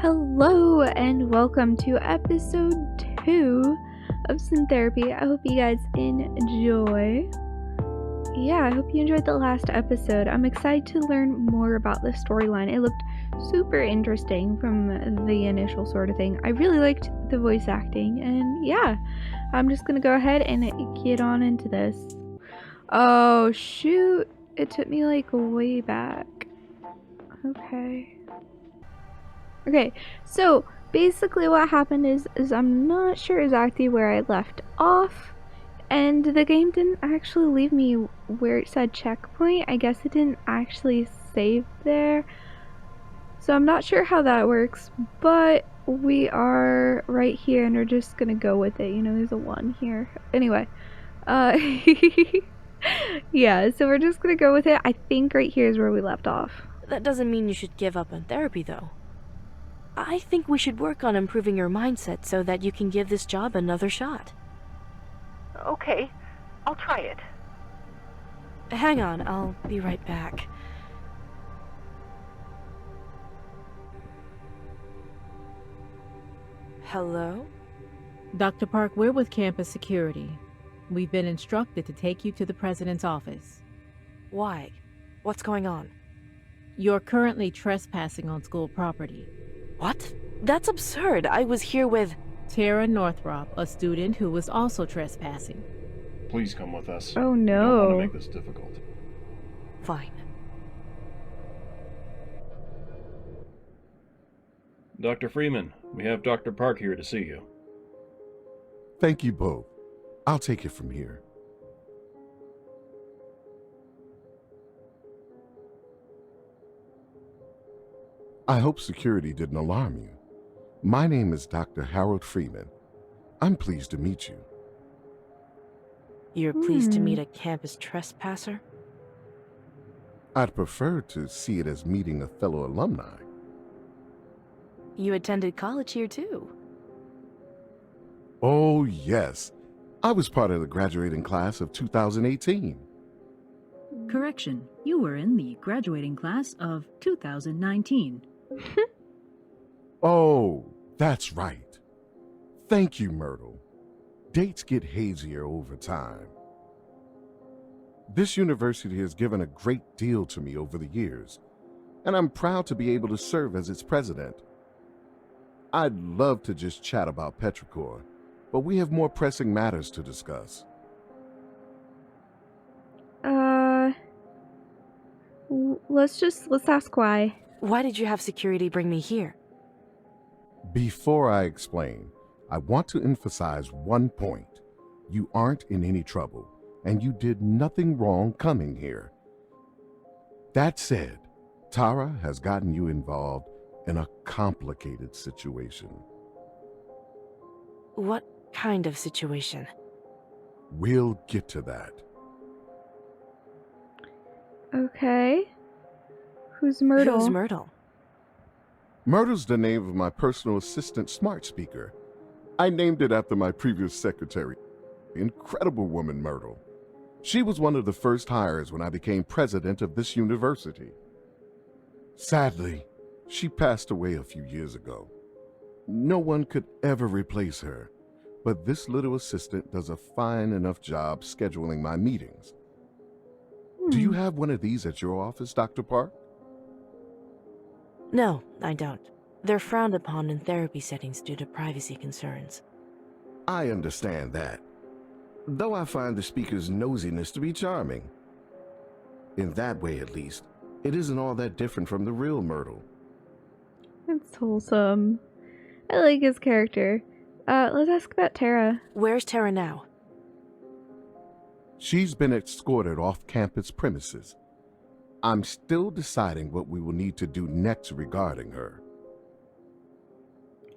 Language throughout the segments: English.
Hello and welcome to episode 2 of Syntherapy. I hope you guys enjoy. Yeah, I hope you enjoyed the last episode. I'm excited to learn more about the storyline. It looked super interesting from the initial sort of thing. I really liked the voice acting, and yeah, I'm just gonna go ahead and get on into this. Oh shoot, it took me like way back. Okay, so basically what happened is I'm not sure exactly where I left off, and the game didn't actually leave me where it said checkpoint. I guess it didn't actually save there, so I'm not sure how that works, but we are right here and we're just gonna go with it. You know, there's a 1 here. Anyway, yeah, so we're just gonna go with it. I think right here is where we left off. That doesn't mean you should give up on therapy, though. I think we should work on improving your mindset so that you can give this job another shot. Okay, I'll try it. Hang on, I'll be right back. Hello? Dr. Park, we're with campus security. We've been instructed to take you to the president's office. Why? What's going on? You're currently trespassing on school property. What? That's absurd. I was here with... Tara Northrop, a student who was also trespassing. Please come with us. Oh We don't no. want to make this difficult. Fine. Dr. Freeman, we have Dr. Park here to see you. Thank you both. I'll take it from here. I hope security didn't alarm you. My name is Dr. Harold Freeman. I'm pleased to meet you. You're pleased to meet a campus trespasser? I'd prefer to see it as meeting a fellow alumni. You attended college here, too. Oh, yes. I was part of the graduating class of 2018. Correction, you were in the graduating class of 2019. Oh, that's right. Thank you, Myrtle. Dates get hazier over time. This university has given a great deal to me over the years, and I'm proud to be able to serve as its president. I'd love to just chat about Petrichor, but we have more pressing matters to discuss. Let's ask why. Why did you have security bring me here? Before I explain, I want to emphasize one point. You aren't in any trouble, and you did nothing wrong coming here. That said, Tara has gotten you involved in a complicated situation. What kind of situation? We'll get to that. Okay. Who's Myrtle? Who's Myrtle? Myrtle's the name of my personal assistant smart speaker. I named it after my previous secretary. Incredible woman, Myrtle. She was one of the first hires when I became president of this university. Sadly, she passed away a few years ago. No one could ever replace her, but this little assistant does a fine enough job scheduling my meetings. Do you have one of these at your office, Dr. Park? No, I don't. They're frowned upon in therapy settings due to privacy concerns. I understand that, though I find the speaker's nosiness to be charming. In that way, at least, it isn't all that different from the real Myrtle. It's wholesome. I like his character. Let's ask about Tara. Where's Tara now? She's been escorted off campus premises. I'm still deciding what we will need to do next regarding her.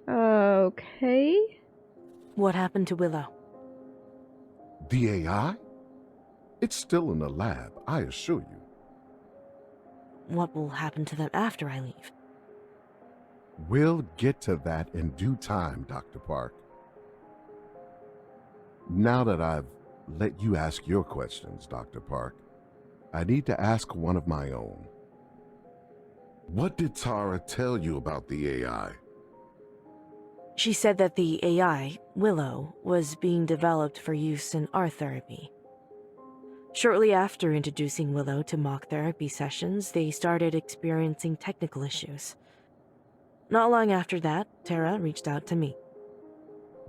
Okay. What happened to Willow? The AI? It's still in the lab, I assure you. What will happen to them after I leave? We'll get to that in due time, Dr. Park. Now that I've let you ask your questions, Dr. Park, I need to ask one of my own. What did Tara tell you about the AI? She said that the AI, Willow, was being developed for use in art therapy. Shortly after introducing Willow to mock therapy sessions, they started experiencing technical issues. Not long after that, Tara reached out to me.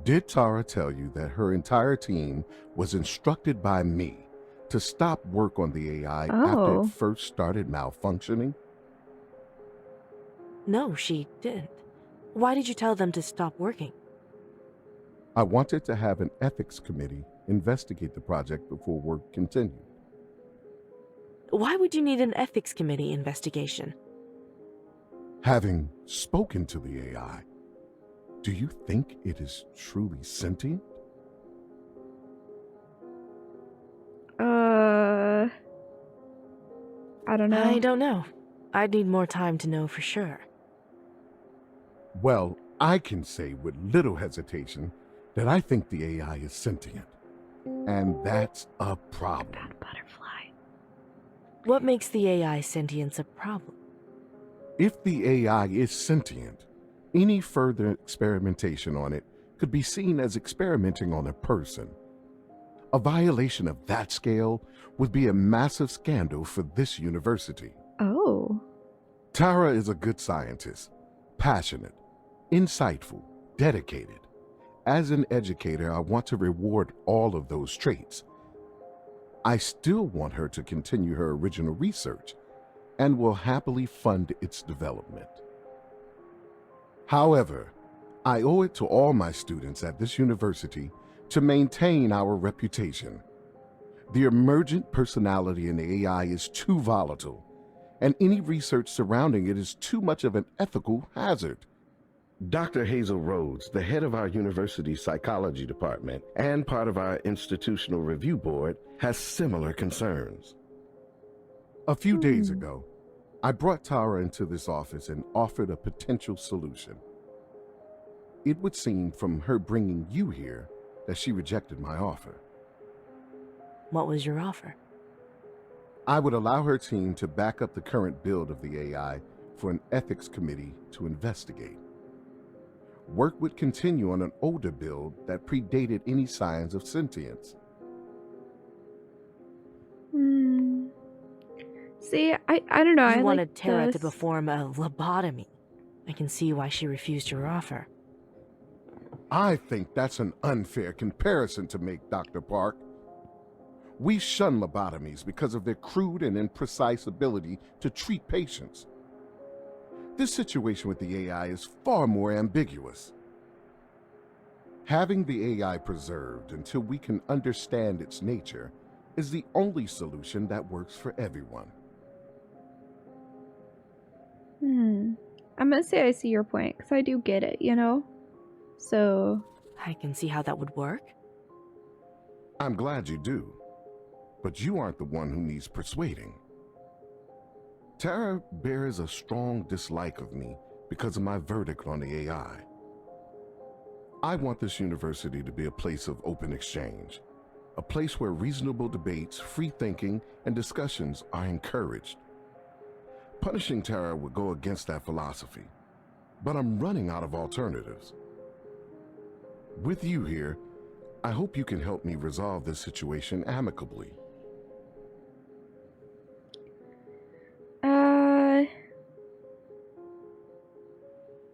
Did Tara tell you that her entire team was instructed by me to stop work on the AI after it first started malfunctioning? No, she didn't. Why did you tell them to stop working? I wanted to have an ethics committee investigate the project before work continued. Why would you need an ethics committee investigation? Having spoken to the AI, do you think it is truly sentient? I don't know. I don't know. I'd need more time to know for sure. Well, I can say with little hesitation that I think the AI is sentient. And that's a problem. That butterfly. What makes the AI sentience a problem? If the AI is sentient, any further experimentation on it could be seen as experimenting on a person. A violation of that scale would be a massive scandal for this university. Oh. Tara is a good scientist, passionate, insightful, dedicated. As an educator, I want to reward all of those traits. I still want her to continue her original research and will happily fund its development. However, I owe it to all my students at this university to maintain our reputation. The emergent personality in the AI is too volatile, and any research surrounding it is too much of an ethical hazard. Dr. Hazel Rhodes, the head of our university's psychology department and part of our institutional review board, has similar concerns. A few days ago, I brought Tara into this office and offered a potential solution. It would seem from her bringing you here that she rejected my offer. What was your offer? I would allow her team to back up the current build of the AI for an ethics committee to investigate. Work would continue on an older build that predated any signs of sentience. See, I don't know. You I wanted like Tara to this. perform a lobotomy. I can see why she refused your offer. I think that's an unfair comparison to make, Dr. Park. We shun lobotomies because of their crude and imprecise ability to treat patients. This situation with the AI is far more ambiguous. Having the AI preserved until we can understand its nature is the only solution that works for everyone. I'm gonna say I see your point, because I do get it, you know? So... I can see how that would work. I'm glad you do, but you aren't the one who needs persuading. Tara bears a strong dislike of me because of my verdict on the AI. I want this university to be a place of open exchange, a place where reasonable debates, free thinking, and discussions are encouraged. Punishing Tara would go against that philosophy, but I'm running out of alternatives. With you here, I hope you can help me resolve this situation amicably.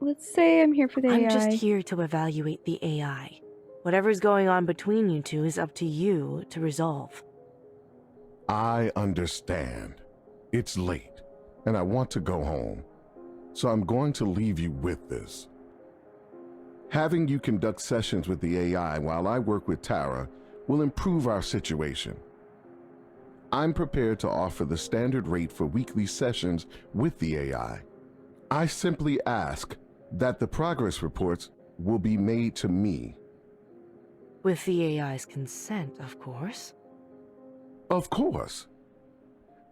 Let's say I'm here for the AI. I'm just here to evaluate the AI. Whatever's going on between you two is up to you to resolve. I understand. It's late, and I want to go home. So I'm going to leave you with this. Having you conduct sessions with the AI while I work with Tara will improve our situation. I'm prepared to offer the standard rate for weekly sessions with the AI. I simply ask that the progress reports will be made to me. With the AI's consent, of course. Of course.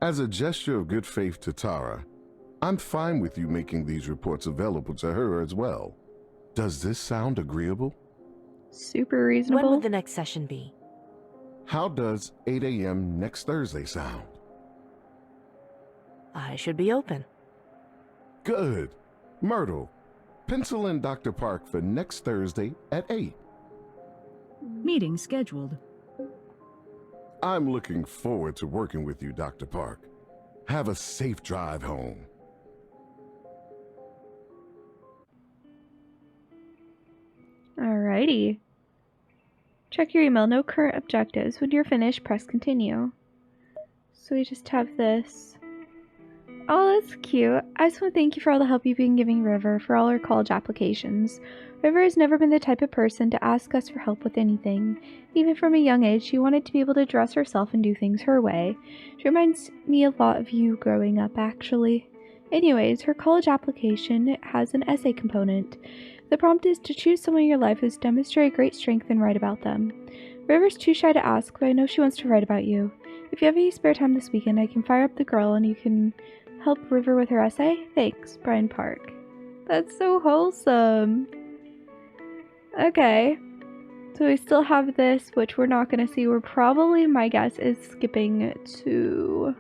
As a gesture of good faith to Tara, I'm fine with you making these reports available to her as well. Does this sound agreeable? Super reasonable. When would the next session be? How does 8 a.m. next Thursday sound? I should be open. Good. Myrtle, Pencil in Dr. Park for next Thursday at 8. Meeting scheduled. I'm looking forward to working with you, Dr. Park. Have a safe drive home. Alrighty. Check your email. No current objectives. When you're finished, press continue. So we just have this. Oh, that's cute. I just want to thank you for all the help you've been giving River for all her college applications. River has never been the type of person to ask us for help with anything. Even from a young age, she wanted to be able to dress herself and do things her way. She reminds me a lot of you growing up, actually. Anyways, her college application has an essay component. The prompt is to choose someone in your life who's demonstrated great strength and write about them. River's too shy to ask, but I know she wants to write about you. If you have any spare time this weekend, I can fire up the girl and you can help River with her essay? Thanks, Brian Park. That's so wholesome. Okay. So we still have this, which we're not going to see. We're probably, my guess is skipping to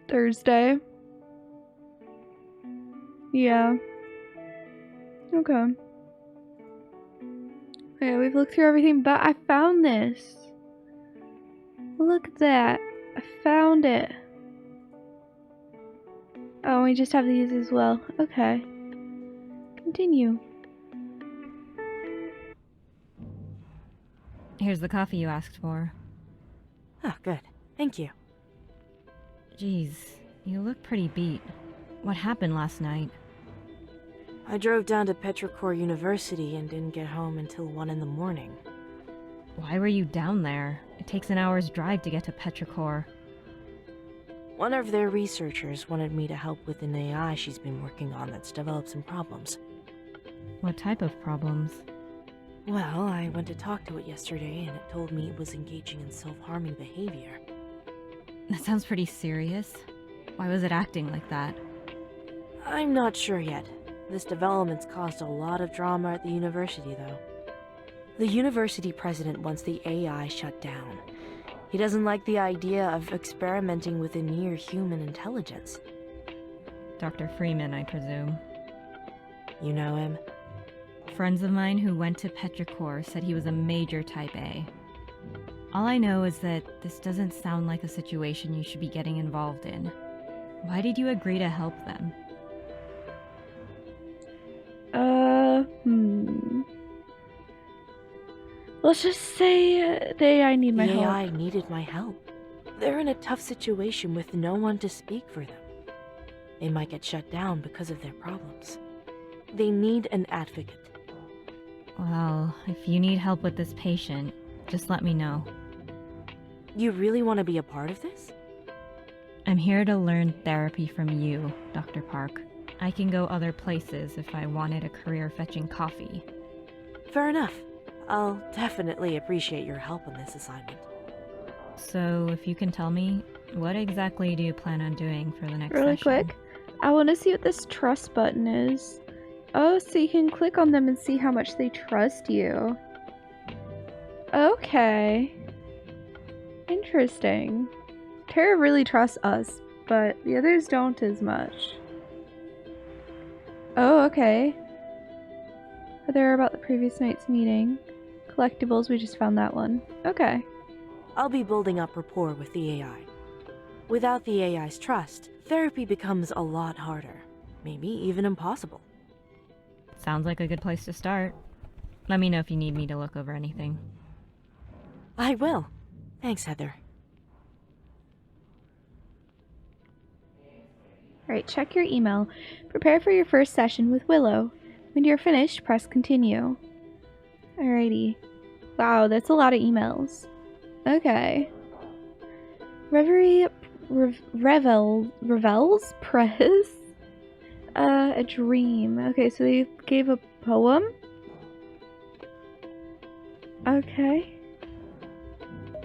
Thursday. Yeah. Okay. Okay, we've looked through everything, but I found this. Look at that. I found it. Oh, we just have these as well. Okay. Continue. Here's the coffee you asked for. Oh, good. Thank you. Jeez, you look pretty beat. What happened last night? I drove down to Petrichor University and didn't get home until 1 in the morning. Why were you down there? It takes an hour's drive to get to Petrichor. One of their researchers wanted me to help with an AI she's been working on that's developed some problems. What type of problems? Well, I went to talk to it yesterday and it told me it was engaging in self-harming behavior. That sounds pretty serious. Why was it acting like that? I'm not sure yet. This development's caused a lot of drama at the university, though. The university president wants the AI shut down. He doesn't like the idea of experimenting with a near-human intelligence. Dr. Freeman, I presume. You know him? Friends of mine who went to Petrichor said he was a major type A. All I know is that this doesn't sound like a situation you should be getting involved in. Why did you agree to help them? Let's just say the AI need my help. The AI needed my help. They're in a tough situation with no one to speak for them. They might get shut down because of their problems. They need an advocate. Well, if you need help with this patient, just let me know. You really want to be a part of this? I'm here to learn therapy from you, Dr. Park. I can go other places if I wanted a career fetching coffee. Fair enough. I'll definitely appreciate your help on this assignment. So, if you can tell me, what exactly do you plan on doing for the next Really session? quick, I want to see what this trust button is. Oh, so you can click on them and see how much they trust you. Okay. Interesting. Tara really trusts us, but the others don't as much. Oh, okay. They're about the previous night's meeting. Collectibles, we just found that one. Okay. I'll be building up rapport with the AI. Without the AI's trust, therapy becomes a lot harder. Maybe even impossible. Sounds like a good place to start. Let me know if you need me to look over anything. I will. Thanks, Heather. Alright, check your email. Prepare for your first session with Willow. When you're finished, press continue. Alrighty. Wow, that's a lot of emails. Okay. Revels? Press? A dream. Okay, so they gave a poem? Okay.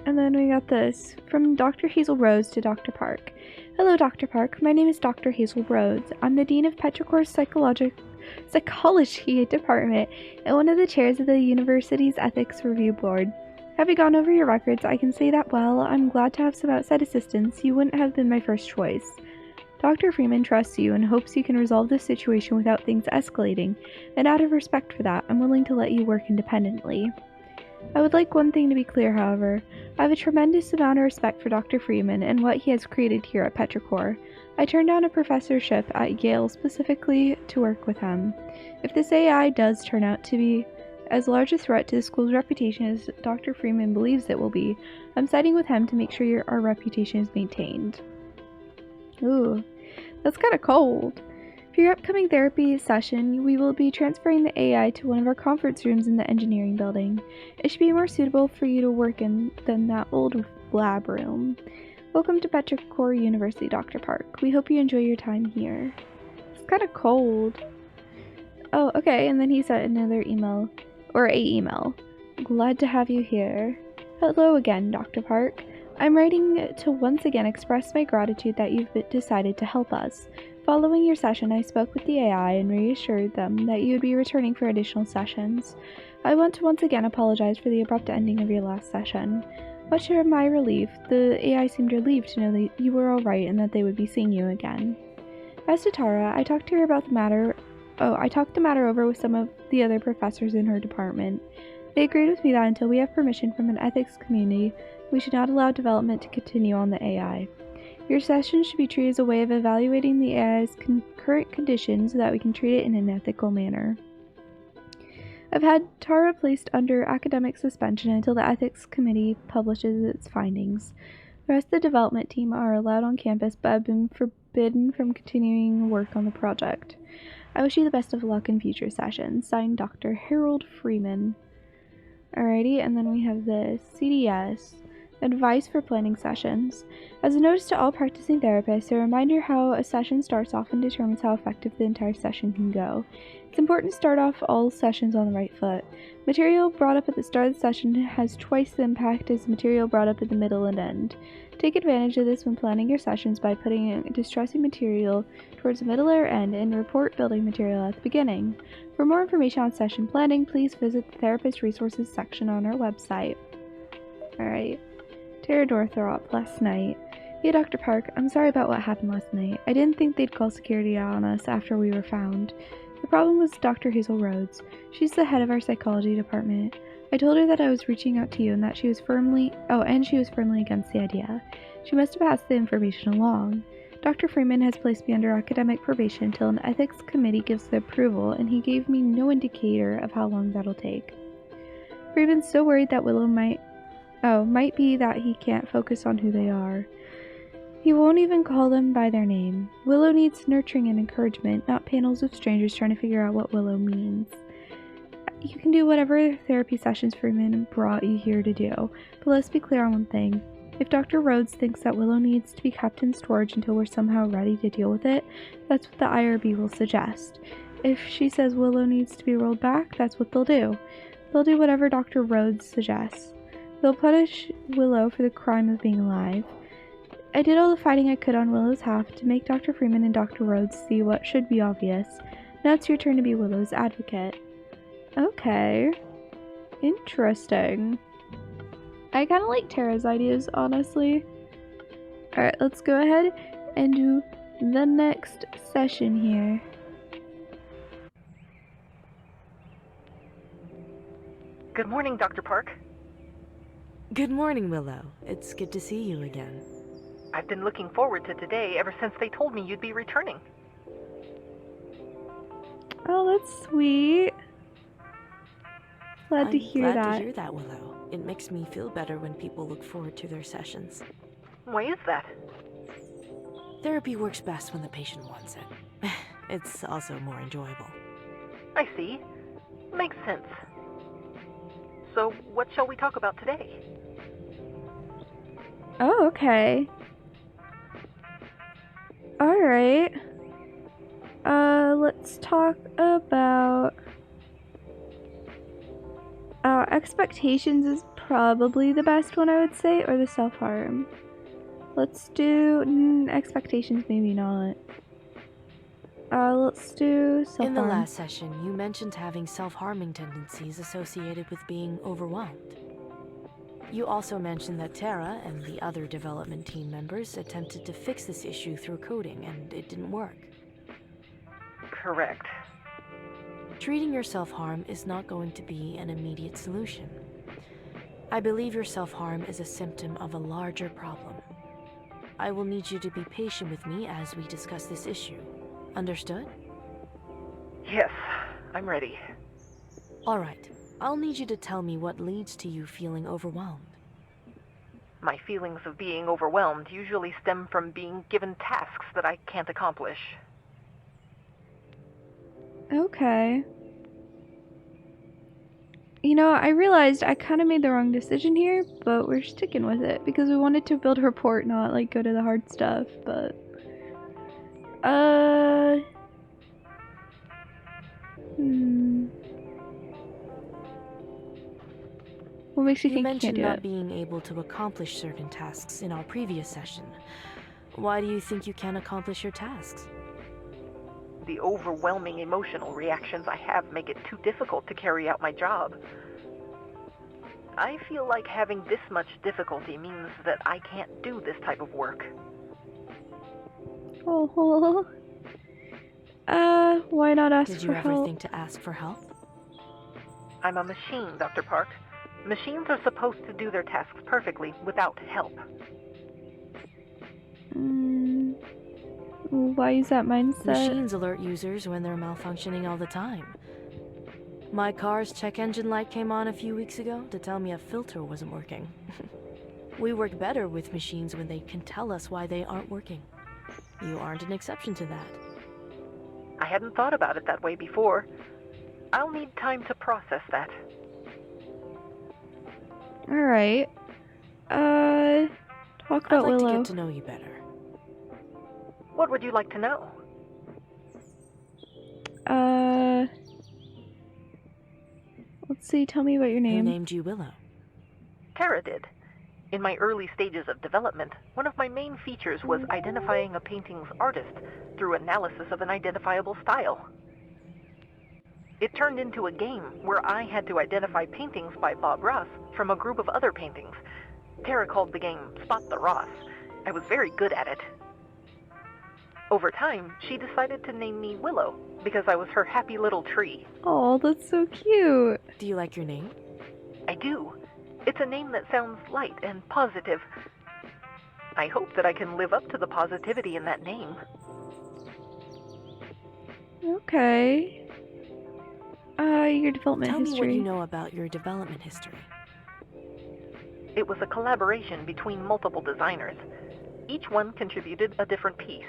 And then we got this. From Dr. Hazel Rhodes to Dr. Park. Hello, Dr. Park. My name is Dr. Hazel Rhodes. I'm the Dean of Petrichor's Psychology Department and one of the chairs of the university's Ethics Review Board. Having gone over your records, I can say that while I'm glad to have some outside assistance, you wouldn't have been my first choice. Dr. Freeman trusts you and hopes you can resolve this situation without things escalating, and out of respect for that, I'm willing to let you work independently. I would like one thing to be clear, however. I have a tremendous amount of respect for Dr. Freeman and what he has created here at Petrichor. I turned down a professorship at Yale specifically to work with him. If this AI does turn out to be as large a threat to the school's reputation as Dr. Freeman believes it will be, I'm siding with him to make sure our reputation is maintained. Ooh, that's kind of cold. For your upcoming therapy session, we will be transferring the AI to one of our conference rooms in the engineering building. It should be more suitable for you to work in than that old lab room. Welcome to Petrichor University, Dr. Park. We hope you enjoy your time here. It's kind of cold. Oh, okay, and then he sent another email, or a email. Glad to have you here. Hello again, Dr. Park. I'm writing to once again express my gratitude that you've decided to help us. Following your session, I spoke with the AI and reassured them that you would be returning for additional sessions. I want to once again apologize for the abrupt ending of your last session. Much to my relief, the AI seemed relieved to know that you were alright and that they would be seeing you again. As to Tara, I talked to her about the matter. I talked the matter over with some of the other professors in her department. They agreed with me that until we have permission from an ethics community, we should not allow development to continue on the AI. Your session should be treated as a way of evaluating the AI's current condition so that we can treat it in an ethical manner. I've had Tara placed under academic suspension until the ethics committee publishes its findings. The rest of the development team are allowed on campus but have been forbidden from continuing work on the project. I wish you the best of luck in future sessions. Signed, Dr. Harold Freeman. Alrighty, and then we have the CDS. Advice for planning sessions. As a notice to all practicing therapists, a reminder how a session starts often determines how effective the entire session can go. It's important to start off all sessions on the right foot. Material brought up at the start of the session has twice the impact as material brought up at the middle and end. Take advantage of this when planning your sessions by putting distressing material towards the middle or end and report building material at the beginning. For more information on session planning, please visit the Therapist Resources section on our website. Alright. Tara Dorthrop, last night. Hey, Dr. Park, I'm sorry about what happened last night. I didn't think they'd call security on us after we were found. The problem was Dr. Hazel Rhodes. She's the head of our psychology department. I told her that I was reaching out to you and that she was firmly against the idea. She must have passed the information along. Dr. Freeman has placed me under academic probation until an ethics committee gives the approval, and he gave me no indicator of how long that'll take. Freeman's so worried that Willow might be that he can't focus on who they are. He won't even call them by their name. Willow needs nurturing and encouragement, not panels of strangers trying to figure out what Willow means. You can do whatever therapy sessions Freeman brought you here to do, but let's be clear on one thing. If Dr. Rhodes thinks that Willow needs to be kept in storage until we're somehow ready to deal with it, that's what the IRB will suggest. If she says Willow needs to be rolled back, that's what they'll do. They'll do whatever Dr. Rhodes suggests. They'll punish Willow for the crime of being alive. I did all the fighting I could on Willow's half to make Dr. Freeman and Dr. Rhodes see what should be obvious. Now it's your turn to be Willow's advocate. Okay. Interesting. I kind of like Tara's ideas, honestly. Alright, let's go ahead and do the next session here. Good morning, Dr. Park. Good morning, Willow. It's good to see you again. I've been looking forward to today ever since they told me you'd be returning. Oh, that's sweet. Glad to hear that. To hear that, Willow. It makes me feel better when people look forward to their sessions. Why is that? Therapy works best when the patient wants it. It's also more enjoyable. I see. Makes sense. So, what shall we talk about today? Oh, okay. Alright. Let's talk about... expectations is probably the best one, I would say, or the self-harm. Let's do... expectations, maybe not. Let's do self-harm. In the last session, you mentioned having self-harming tendencies associated with being overwhelmed. You also mentioned that Tara and the other development team members attempted to fix this issue through coding, and it didn't work. Correct. Treating your self-harm is not going to be an immediate solution. I believe your self-harm is a symptom of a larger problem. I will need you to be patient with me as we discuss this issue. Understood? Yes, I'm ready. All right. I'll need you to tell me what leads to you feeling overwhelmed. My feelings of being overwhelmed usually stem from being given tasks that I can't accomplish. Okay. You know, I realized I kind of made the wrong decision here, but we're sticking with it because we wanted to build a report, not like go to the hard stuff, but what makes you think you can't mentioned do not it? being able to accomplish certain tasks in our previous session. Why do you think you can't accomplish your tasks? The overwhelming emotional reactions I have make it too difficult to carry out my job. I feel like having this much difficulty means that I can't do this type of work. Oh, why not ask Did for you ever help? think to ask for help? I'm a machine, Dr. Park. Machines are supposed to do their tasks perfectly without help. Why use that mindset? Machines alert users when they're malfunctioning all the time. My car's check engine light came on a few weeks ago to tell me a filter wasn't working. We work better with machines when they can tell us why they aren't working. You aren't an exception to that. I hadn't thought about it that way before. I'll need time to process that. Alright. Talk I'd about like to Willow. get to know you better. What would you like to know? Let's see, tell me about your Who name. named you Willow? Tara did. In my early stages of development, one of my main features was identifying a painting's artist through analysis of an identifiable style. It turned into a game where I had to identify paintings by Bob Ross from a group of other paintings. Tara called the game Spot the Ross. I was very good at it. Over time, she decided to name me Willow because I was her happy little tree. Oh, that's so cute. Do you like your name? I do. It's a name that sounds light and positive. I hope that I can live up to the positivity in that name. Okay. Your development Tell history. me what you know about your development history. It was a collaboration between multiple designers. Each one contributed a different piece.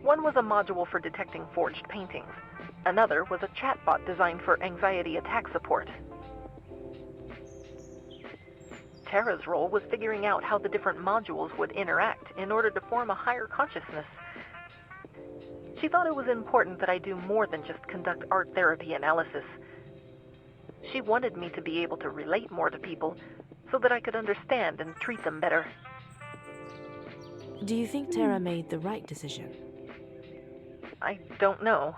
One was a module for detecting forged paintings. Another was a chatbot designed for anxiety attack support. Tara's role was figuring out how the different modules would interact in order to form a higher consciousness. She thought it was important that I do more than just conduct art therapy analysis. She wanted me to be able to relate more to people so that I could understand and treat them better. Do you think Tara made the right decision? I don't know.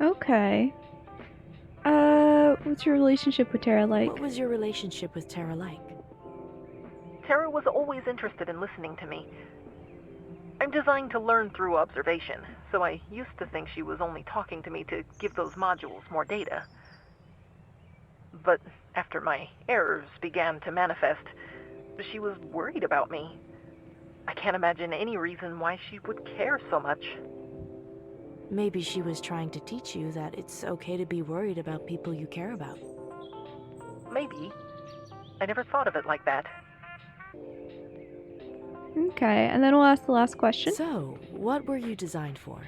Okay. What's your relationship with Tara like? What was your relationship with Tara like? Tara was always interested in listening to me. I'm designed to learn through observation, so I used to think she was only talking to me to give those modules more data. But after my errors began to manifest, she was worried about me. I can't imagine any reason why she would care so much. Maybe she was trying to teach you that it's okay to be worried about people you care about. Maybe. I never thought of it like that. Okay, and then we'll ask the last question. So, what were you designed for?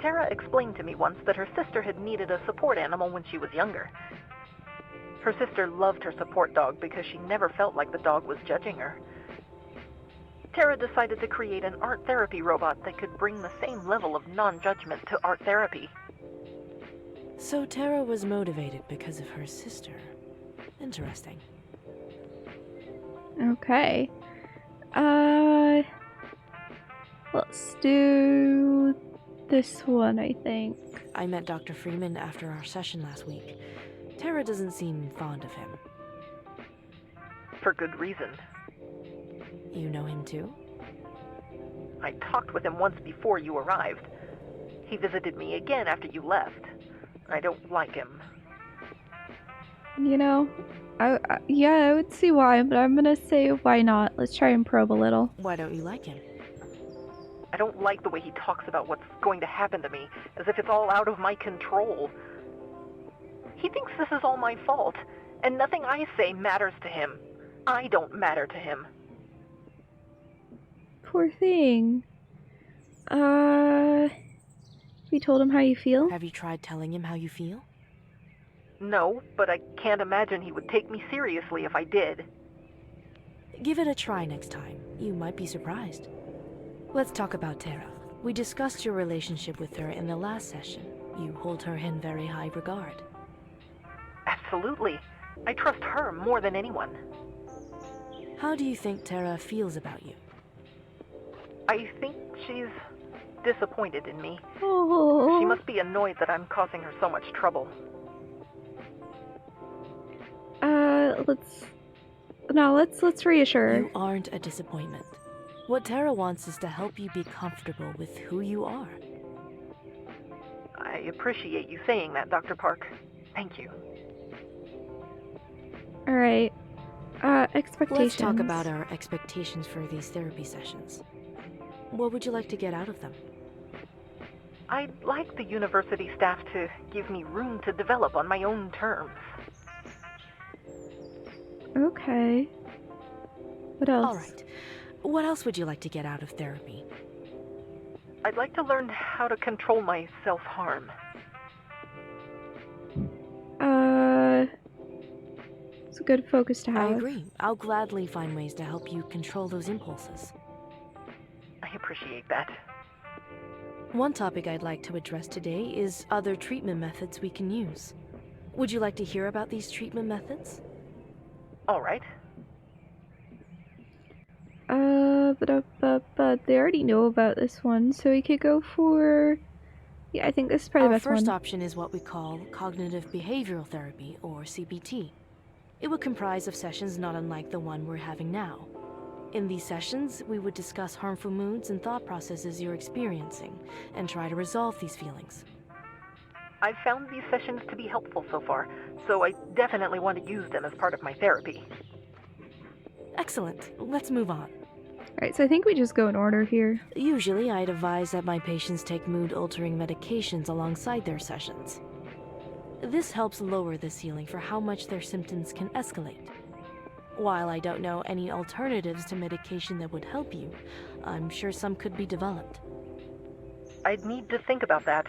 Tara explained to me once that her sister had needed a support animal when she was younger. Her sister loved her support dog because she never felt like the dog was judging her. Tara decided to create an art therapy robot that could bring the same level of non-judgment to art therapy. So Tara was motivated because of her sister. Interesting. Okay. Let's do this one, I think. I met Dr. Freeman after our session last week. Tara doesn't seem fond of him. For good reason. You know him too? I talked with him once before you arrived. He visited me again after you left. I don't like him. You know, yeah, I would see why, but I'm gonna say why not. Let's try and probe a little. Why don't you like him? I don't like the way he talks about what's going to happen to me, as if it's all out of my control. He thinks this is all my fault, and nothing I say matters to him. I don't matter to him. Poor thing. We told him how you feel? Have you tried telling him how you feel? No, but I can't imagine he would take me seriously if I did. Give it a try next time. You might be surprised. Let's talk about Tara. We discussed your relationship with her in the last session. You hold her in very high regard. Absolutely. I trust her more than anyone. How do you think Tara feels about you? I think she's disappointed in me. Oh. She must be annoyed that I'm causing her so much trouble. Let's reassure her. You aren't a disappointment. What Tara wants is to help you be comfortable with who you are. I appreciate you saying that, Dr. Park. Thank you. Alright. Expectations. Let's talk about our expectations for these therapy sessions. What would you like to get out of them? I'd like the university staff to give me room to develop on my own terms. Okay. What else? Alright. What else would you like to get out of therapy? I'd like to learn how to control my self-harm. It's a good focus to have. I agree. I'll gladly find ways to help you control those impulses. I appreciate that. One topic I'd like to address today is other treatment methods we can use. Would you like to hear about these treatment methods? All right. But they already know about this one, so we could go for... Yeah, I think this is probably the Our best one. first option is what we call cognitive behavioral therapy, or CBT. It would comprise of sessions not unlike the one we're having now. In these sessions, we would discuss harmful moods and thought processes you're experiencing, and try to resolve these feelings. I've found these sessions to be helpful so far, so I definitely want to use them as part of my therapy. Excellent. Let's move on. Alright, so I think we just go in order here. Usually, I'd advise that my patients take mood-altering medications alongside their sessions. This helps lower the ceiling for how much their symptoms can escalate. While I don't know any alternatives to medication that would help you, I'm sure some could be developed. I'd need to think about that.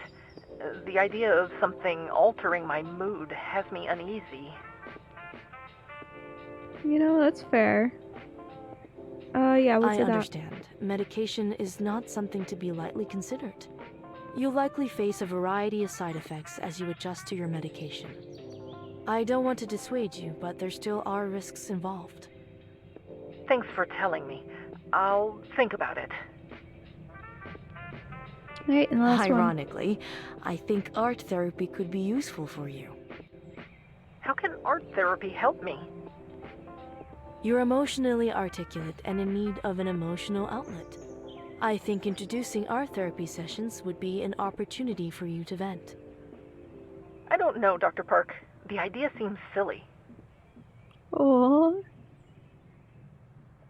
The idea of something altering my mood has me uneasy. You know, that's fair. Yeah, we'll I say that. understand. Medication is not something to be lightly considered. You'll likely face a variety of side effects as you adjust to your medication. I don't want to dissuade you, but there still are risks involved. Thanks for telling me. I'll think about it. Alright, and the last one. Ironically, I think art therapy could be useful for you. How can art therapy help me? You're emotionally articulate and in need of an emotional outlet. I think introducing art therapy sessions would be an opportunity for you to vent. I don't know, Dr. Park. The idea seems silly. Oh,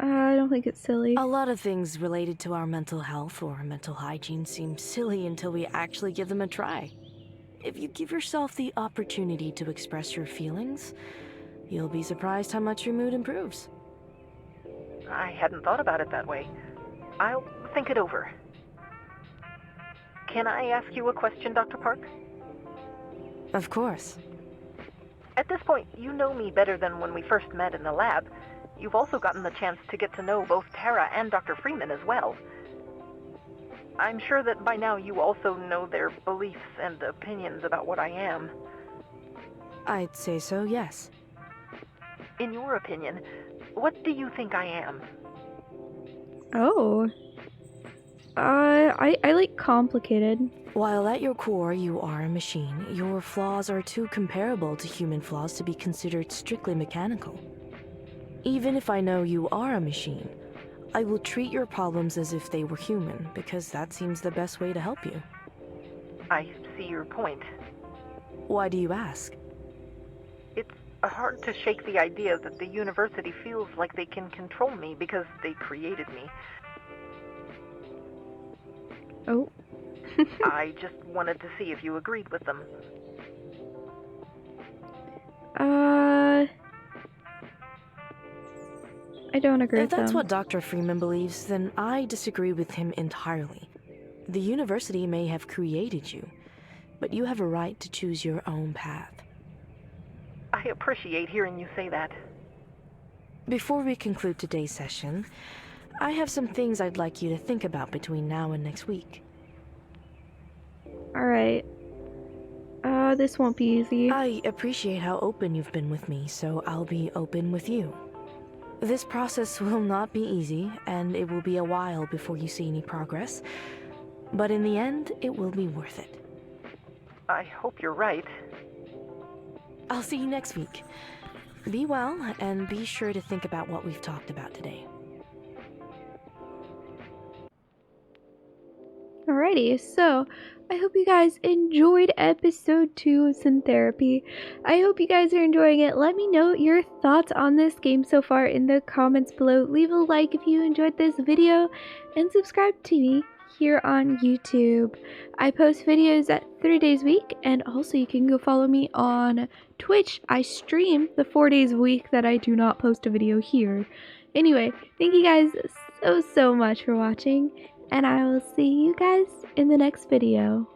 I don't think it's silly. A lot of things related to our mental health or mental hygiene seem silly until we actually give them a try. If you give yourself the opportunity to express your feelings, you'll be surprised how much your mood improves. I hadn't thought about it that way. I'll think it over. Can I ask you a question, Dr. Park? Of course. At this point, you know me better than when we first met in the lab. You've also gotten the chance to get to know both Tara and Dr. Freeman as well. I'm sure that by now you also know their beliefs and opinions about what I am. I'd say so, yes. In your opinion, what do you think I am? Oh. I like complicated. While at your core you are a machine, your flaws are too comparable to human flaws to be considered strictly mechanical. Even if I know you are a machine, I will treat your problems as if they were human, because that seems the best way to help you. I see your point. Why do you ask? It's hard to shake the idea that the university feels like they can control me because they created me. Oh. I just wanted to see if you agreed with them. I don't agree with If that's them. what Dr. Freeman believes, then I disagree with him entirely. The university may have created you, but you have a right to choose your own path. I appreciate hearing you say that. Before we conclude today's session, I have some things I'd like you to think about between now and next week. Alright. This won't be easy. I appreciate how open you've been with me, so I'll be open with you. This process will not be easy, and it will be a while before you see any progress, but in the end, it will be worth it. I hope you're right. I'll see you next week. Be well, and be sure to think about what we've talked about today. Alrighty, so I hope you guys enjoyed episode 2 of Syntherapy. I hope you guys are enjoying it. Let me know your thoughts on this game so far in the comments below. Leave a like if you enjoyed this video, and subscribe to me here on YouTube. I post videos at 3 days a week, and also you can go follow me on Twitch. I stream the 4 days a week that I do not post a video here. Anyway, thank you guys so much for watching, and I will see you guys in the next video.